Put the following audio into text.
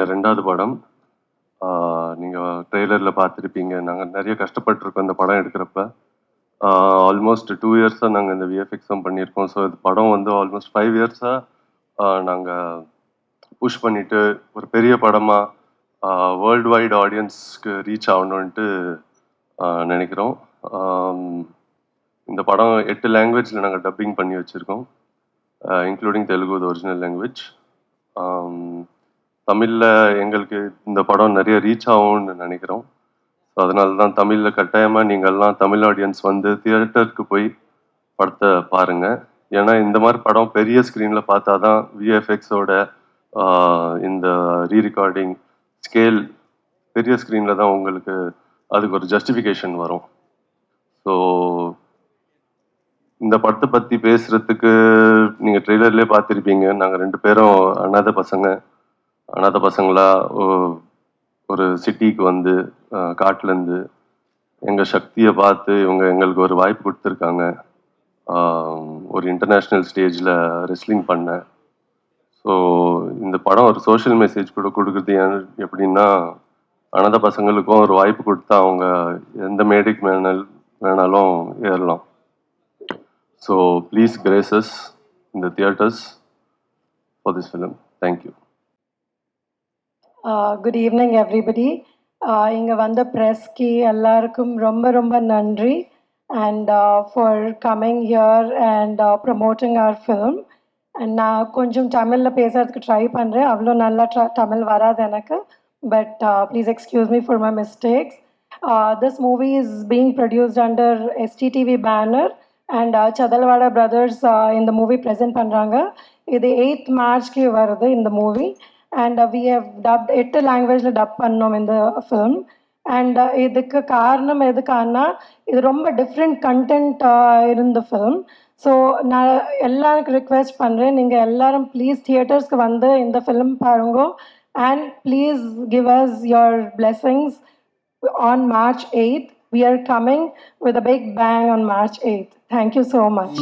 என் 2வது படம். நீங்கள் ட்ரெய்லரில் பார்த்துருப்பீங்க. நாங்கள் நிறைய கஷ்டப்பட்டுருக்கோம் இந்த படம் எடுக்கிறப்ப. ஆல்மோஸ்ட் 2 இயர்ஸாக நாங்கள் இந்த விஎஃப்எக்ஸும் பண்ணியிருக்கோம். ஸோ இந்த படம் வந்து ஆல்மோஸ்ட் 5 இயர்ஸாக நாங்கள் புஷ் பண்ணிவிட்டு ஒரு பெரிய படமாக வேர்ல்டு வைட் ஆடியன்ஸ்க்கு ரீச் ஆகணுன்ட்டு நினைக்கிறோம். இந்த படம் 8 லாங்குவேஜில் நாங்கள் டப்பிங் பண்ணி வச்சுருக்கோம், including Telugu, the original language. தமிழில் எங்களுக்கு இந்த படம் நிறைய ரீச் ஆகும்னு நினைக்கிறோம். ஸோ அதனால தான் தமிழில் கட்டாயமாக நீங்கள்லாம் தமிழ் ஆடியன்ஸ் வந்து தியேட்டருக்கு போய் படத்தை பாருங்கள். ஏன்னா இந்த மாதிரி படம் பெரிய ஸ்க்ரீனில் பார்த்தா தான் விஎஃப்எக்ஸோட இந்த ரீரெக்கார்டிங் ஸ்கேல் பெரிய ஸ்க்ரீனில் தான் உங்களுக்கு அதுக்கு ஒரு ஜஸ்டிஃபிகேஷன் வரும். ஸோ இந்த படத்தை பற்றி பேசுகிறதுக்கு நீங்கள் ட்ரெய்லர்லேயே பார்த்துருப்பீங்க. நாங்கள் 2 பேரும் அனாதை பசங்களா ஒரு சிட்டிக்கு வந்து காட்டிலேருந்து எங்கள் சக்தியை பார்த்து இவங்க எங்களுக்கு ஒரு வாய்ப்பு கொடுத்துருக்காங்க. ஒரு இன்டர்நேஷ்னல் ஸ்டேஜில் ரெஸ்லிங் பண்ணேன். ஸோ இந்த படம் ஒரு சோஷியல் மெசேஜ் கூட கொடுக்குறது எப்படின்னா, அனாதை பசங்களுக்கும் ஒரு வாய்ப்பு கொடுத்தா அவங்க எந்த மேடைக்கு வேணாலும் ஏறலாம். So please grace us in the theatres for this film. Thank you. Good evening everybody. இங்கே வந்த ப்ரெஸ்க்கு எல்லாருக்கும் ரொம்ப ரொம்ப நன்றி and for coming here and promoting our film. And நான் கொஞ்சம் தமிழில் பேசுகிறதுக்கு ட்ரை பண்ணுறேன். அவ்வளோ நல்லா தமிழ் வராது எனக்கு, but please excuse me for my mistakes. This movie is being produced under STTV banner and Chadalavada brothers இந்த மூவி ப்ரெசென்ட் பண்ணுறாங்க. இது 8th மார்ச்க்கு வருது இந்த மூவி. And we have dubbed 8 லாங்குவேஜில் டப் பண்ணோம் இந்த ஃபிலிம். அண்ட் இதுக்கு காரணம் எதுக்கானா, இது ரொம்ப டிஃப்ரெண்ட் கண்டென்ட் இருந்த ஃபிலிம். ஸோ நான் எல்லாருக்கும் ரிக்வெஸ்ட் பண்ணுறேன், நீங்கள் எல்லாரும் ப்ளீஸ் தியேட்டர்ஸ்க்கு வந்து இந்த ஃபிலிம் பாருங்க and please give us your blessings on March 8th. We are coming with a big bang on March 8th. Thank you so much.